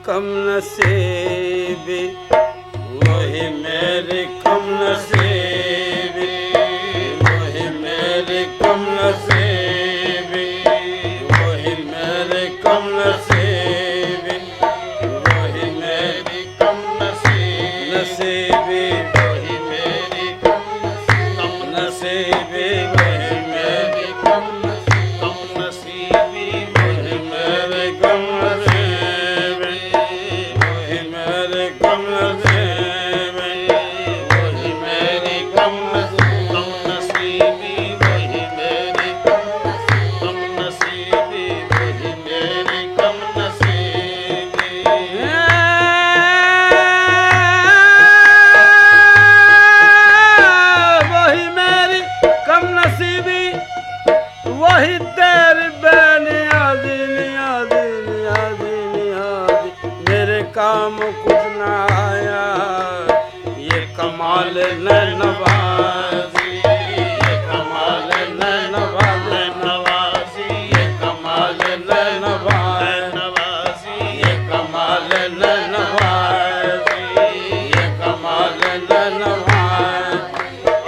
कम नसीबी, वही मेरी कम नसीबी, वही मेरी कम नसीबी, वही मेरी कम नसीबी, वही मेरी कम नसीबी, वही मेरी कम नसीबी, वही मेरी कम नसीबी, वही मेरी कम नसीबी, वही मेरी कम नसीबी, वही मेरी कम नसीबी, वही मेरी कम नसीबी, वही मेरी कम नसीबी। वही मेरी कम नसीबी, वही तेरी बेनियाजी, नियाजी, नियाजी, नियाजी, मेरे काम कुछ न आया, ये कमाल नवाजी, ये कमाल नवाजी, ये कमाल नवाजी, ये कमाल नवाजी, ये कमाल नवाजी।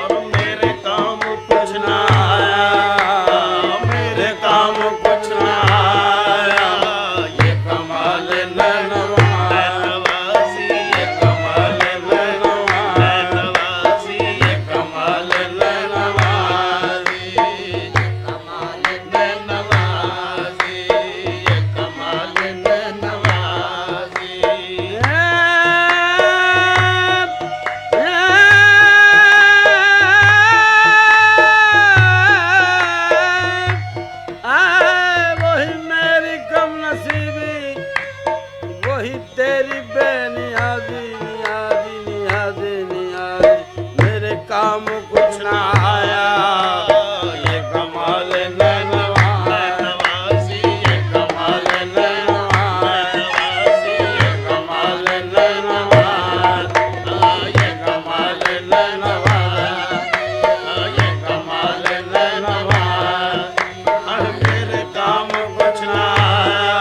और मेरे काम कुछ न आया, मेरे काम कुछ न आया, ये कमाल नवाजी, ये कमाल नवाजी, ये कमाल नवाजी, कमाल नवाजी, ये कमाल नवाजी। वही मेरी कम नसीबी, वही तेरी बेनियाजी, नियाजी, नियाजी, नियाजी, मेरे काम कुछ न आया, ये कमाल नवाजी, ये कमाल नवाजी, ये कमाल नवाजी, ये कमाल नवाजी, ये कमाल नवाजी। मेरे काम कुछ न आया,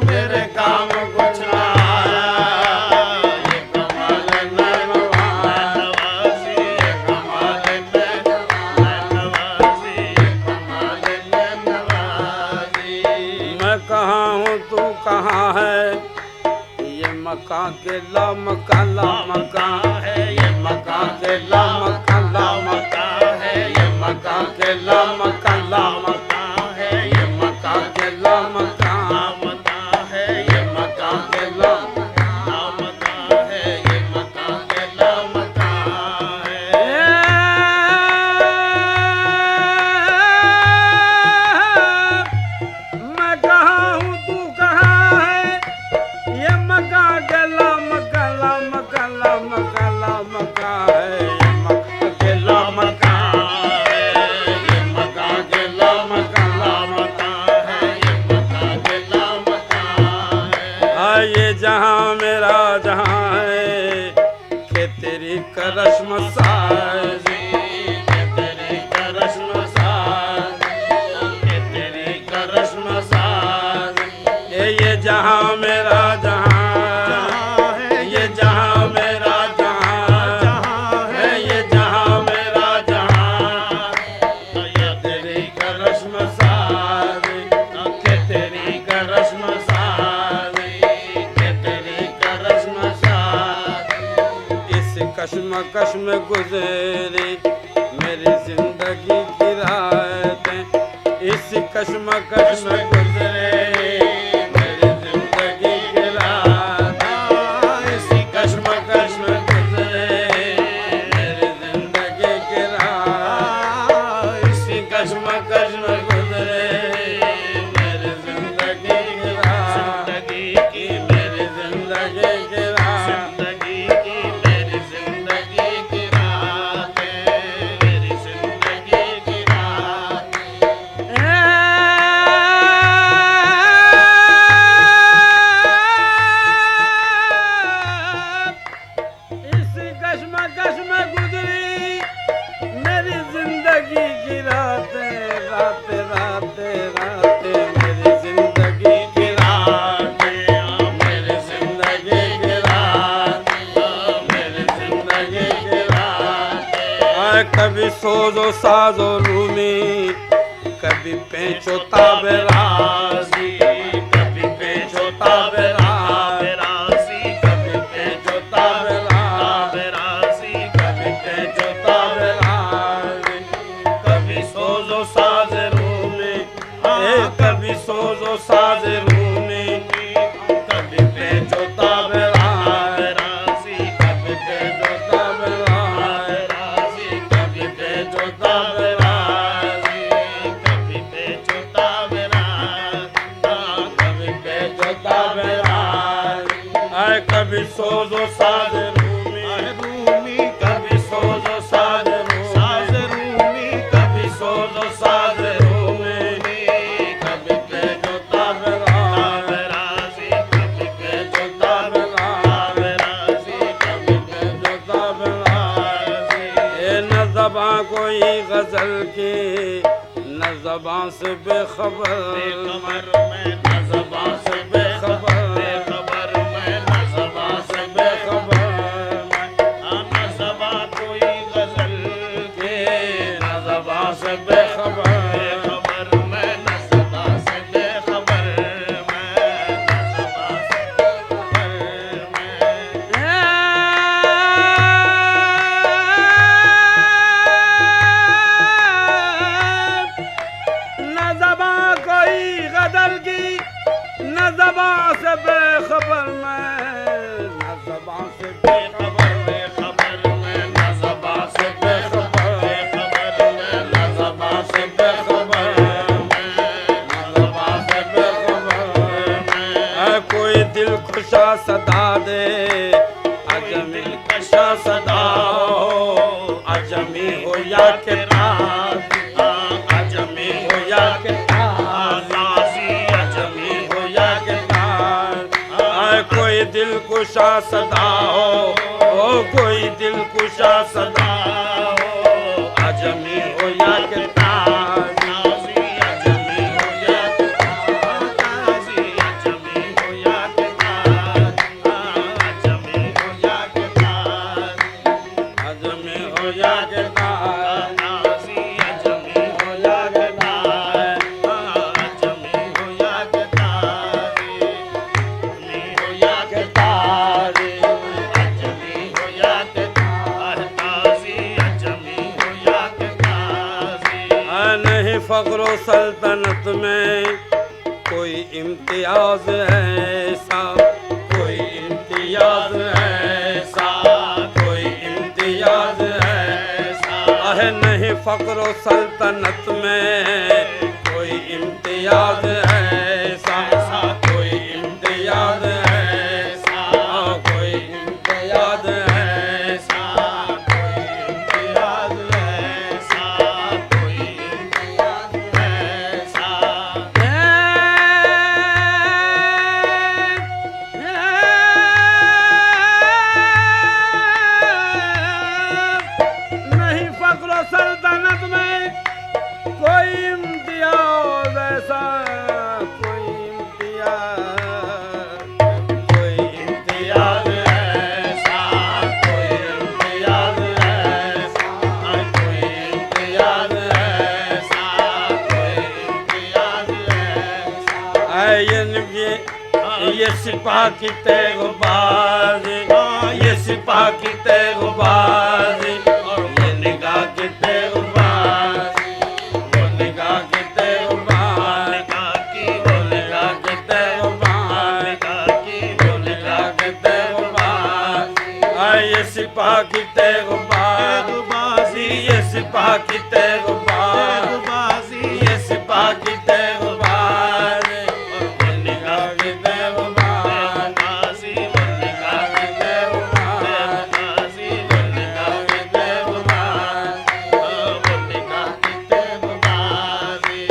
मेरे काम कुछ न आया, ये कमाल नवाजी, ये कमाल नवाजी, ये कमाल नवाजी। मैं कहाँ हूँ तू कहाँ है, ये मकान के लामका लामका है, ये मकान के लामका लामका है, ये मकान के लामका लामका है, ये मकान के लामका लामका है, ये मकान के लामका है, ये मकान के लामका है। मैं कहाँ हूँ तू कहाँ है, ये मकान के लामका लामका लामका लामका है, ये मकान के लामका है, ये मकान के लामका लामका है, ये मकान के लामका है। ये जहाँ मेरा जहाँ है, के तेरी करश्म साजी, के तेरी करश्म साजी, के तेरी करश्म साजी। ये जहाँ मेरा जहाँ है, ये जहाँ मेरा जहाँ है, ये जहाँ मेरा जहाँ, ये तेरी करश्म साजी, के तेरी करश्म साजी, के तेरी करश्म साजी। इस कश्मकश में गुजरी मेरी जिंदगी की रातें, इस कश्मकश में गुजरे मेरी जिंदगी की रातें, इसी कश्मकश में गुजरे मेरी जिंदगी की रातें, इसी कश्मकश में गुजरे मेरी जिंदगी की रातें, की मेरी जिंदगी की रातें, जिंदगी की मेरी जिंदगी की रातें, मेरी जिंदगी की रातें। रात रात मेरी जिंदगी की रात मेरी कभी सोजो साजो रूमी, कभी पेचो ताबेराजी, कभी पेचो ताबेराजी, कभी पेचो ताबेराजी, कभी पेचो ताबेराजी, कभी सोजो साज रूमी, कभी सोजो साज रूमी, कभी पेचो ताबेराजी, कभी पेचो ताबेराजी, कभी पेचो ताबेराजी, कभी पेचो ताबेराजी, कभी पेचो ताबेराजी, कभी सोजो साज रूमी, कभी सोजो साज रूमी, कभी सोजो साज रूमी, कभी पेचो ताबेराजी, कभी पेचो ताबेराजी, कभी पेचो ताबेराजी। ये न ज़बां कोई गज़ल की, न ज़बां से बेखबर मैं, न ज़बां से बेखबर मैं, न ज़बां से बेखबर मैं, न ज़बां कोई गज़ल की, न ज़बां से बेखबर मैं, न ज़बां से बेखबर मैं, न ज़बां से बेखबर मैं। न ज़बां कोई गज़ल की, न ज़बां से बेखबर मैं, न ज़बां से बेखबर मैं, न ज़बां से बेखबर मैं, न ज़बां से बेखबर मैं, न ज़बां से बेखबर मैं। कोई दिल खुशा सदा दे, अजमी कशा सदा हो, अजमी हो या के ताज़ी, अजमी हो या के ताज़ी, अजमी हो या के ताज़ी। कोई दिल कुशा सदा हो, कोई दिल कुशा सदा हो, अजमी हो या के ताज़ी, अजमी हो या के ताज़ी, अजमी हो या के ताज़ी, अजमी हो या के ताज़ी, अजमी हो या के ताज़ी, अजमी हो या के ताज़ी, अजमी हो या के ताज़ी, अजमी हो या के ताज़ी, अजमी हो या के ताज़ी, अजमी हो या के ताज़ी। नहीं फ़ख्र व सल्तनत में कोई इम्तियाज़ है ऐसा, कोई इम्तियाज़ है ऐसा, कोई इम्तियाज़ है ऐसा। नहीं फ़ख्र व सल्तनत में कोई इम्तियाज़ है ऐसा, कोई इम्तियाज़ है ऐसा, कोई इम्तियाज़ है ऐसा, कोई इम्तियाज़ है ऐसा, कोई इम्तियाज़ है ऐसा। नहीं फ़ख्र व सल्तनत में कोई इम्तियाज़ ऐसा, कोई इम्तियाज़, कोई इम्तियाज़ ऐसा, कोई इम्तियाज़ ऐसा, कोई इम्तियाज़ ऐसा, कोई इम्तियाज़ ऐसा। ये सिपाह की तेगबाज़ी, ये सिपाह की तेगबाज़ी, ये निगाह की तेगबाज़ी, वो निगाह की तेगबाज़ी, वो निगाह की तेगबाज़ी, वो निगाह की तेगबाज़ी। ये सिपाह की तेगबाज़ी, ये सिपाह की तेगबाज़ी, ये सिपाह की तेगबाज़ी, वो निगाह की तेगबाज़ी, वो निगाह की तेगबाज़ी, वो निगाह की तेगबाज़ी, वो निगाह की तेगबाज़ी।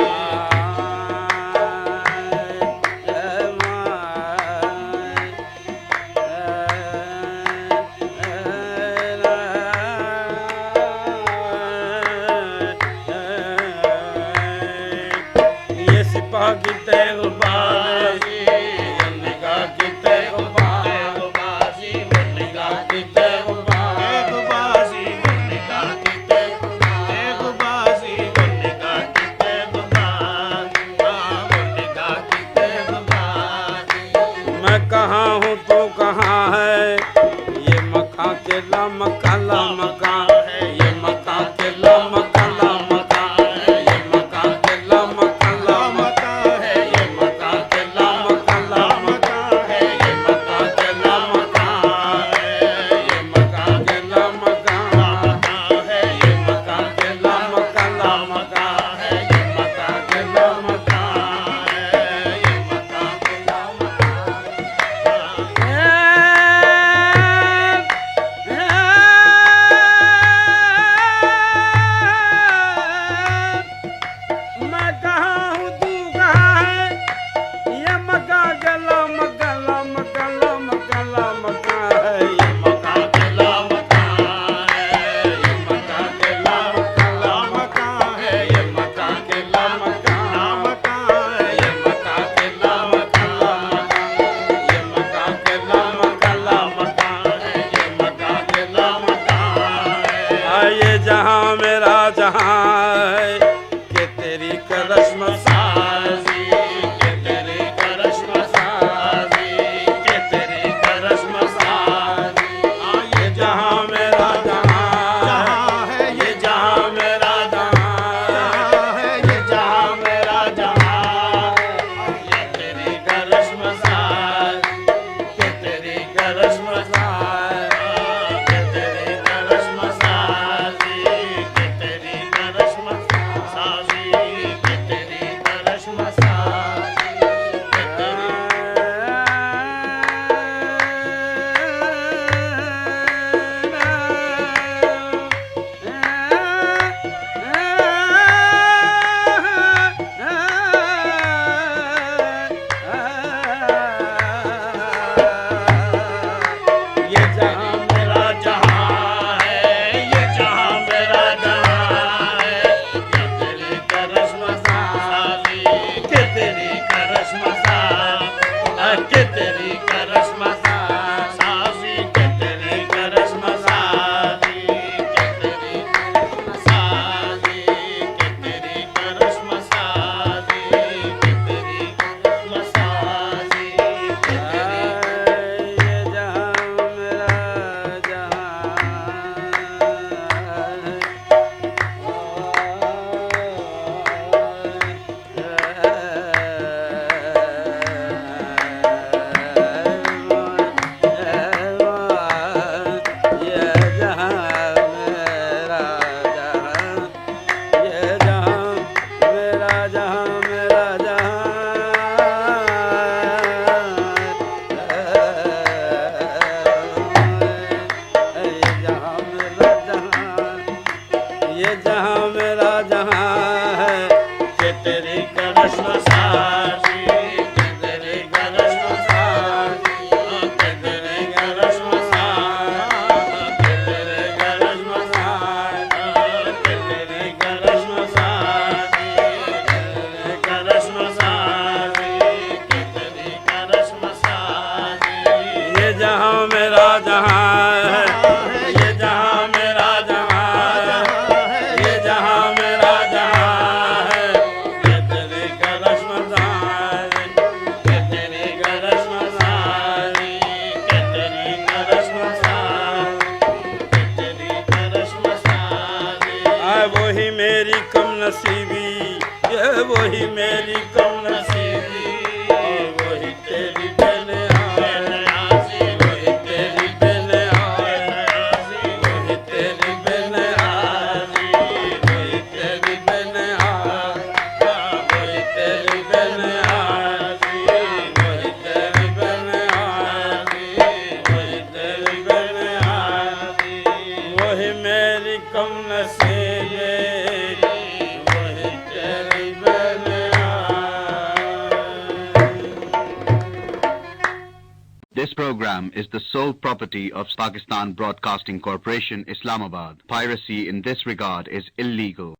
मकान के ला मकान ला मकान है ये मकान के ला मकान ला मकान है ये मकान के ला मकान ला मकान है ये मकान के ला मकान है ये मकान के ला मकान है ये मकान के ला मकान ला मकान है ये मकान के ला मकान है ये मकान के ला मैं कहाँ हूँ तू कहाँ है ये मकान के ला मकान ला मकान ला मकान ला मकान है ये मकान के ला मकान है ये मकान के ला मकान ला मकान है ये मकान के ला मकान ला मकान है ये मकान के ला मकान ला मकान ये मकान के ला मकान ला मकान है ये मकान के ला मकान है ये जहाँ मेरा जहाँ है के तेरी करश्म साजी के तेरी करश्म साजी के तेरी करश्म साजी ये जहाँ मेरा जहाँ है ये जहाँ मेरा जहाँ है ये जहाँ मेरा जहाँ ये तेरी करश्म साजी के तेरी करश्म साजी के तेरी करश्म साजी के तेरी करश्म साजी के तेरी करश्म साजी के तेरी ये जहाँ मेरा जहाँ है ये जहाँ मेरा जहाँ है ये तेरी करश्म साजी के तेरी करश्म साजी के तेरी करश्म साजी के तेरी करश्म साजी के तेरी साजी के तेरी करश्म साजी के तेरी करश्म साजी के तेरी ये जहाँ मेरा ये जहाँ मेरा जहाँ है के तेरी करश्म साजी के तेरी करश्म साजी के तेरी करश्म साजी के तेरी करश्म साजी के तेरी करश्म साजी के तेरी करश्म साजी के तेरी करश्म साजी ये जहाँ मेरा जहाँ है ये जहाँ मेरा जहाँ ये जहाँ मेरा जहाँ है ये तेरी करश्म साजी के तेरी करश्म साजी के तेरी करश्म साजी के तेरी करश्म साजी वही मेरी कम नसीबी ये वही मेरी कम नसीबी वही तेरी बने आसी वही तेरी बने आसी वही तेरी बने आसी वही तेरी बने वही तेरी बने आसी वही तेरी बने आसी वही तेरी बने आसी वही मेरी कम नसीबी वही तेरी बने This program is the sole property of Pakistan Broadcasting Corporation, Islamabad. Piracy in this regard is illegal.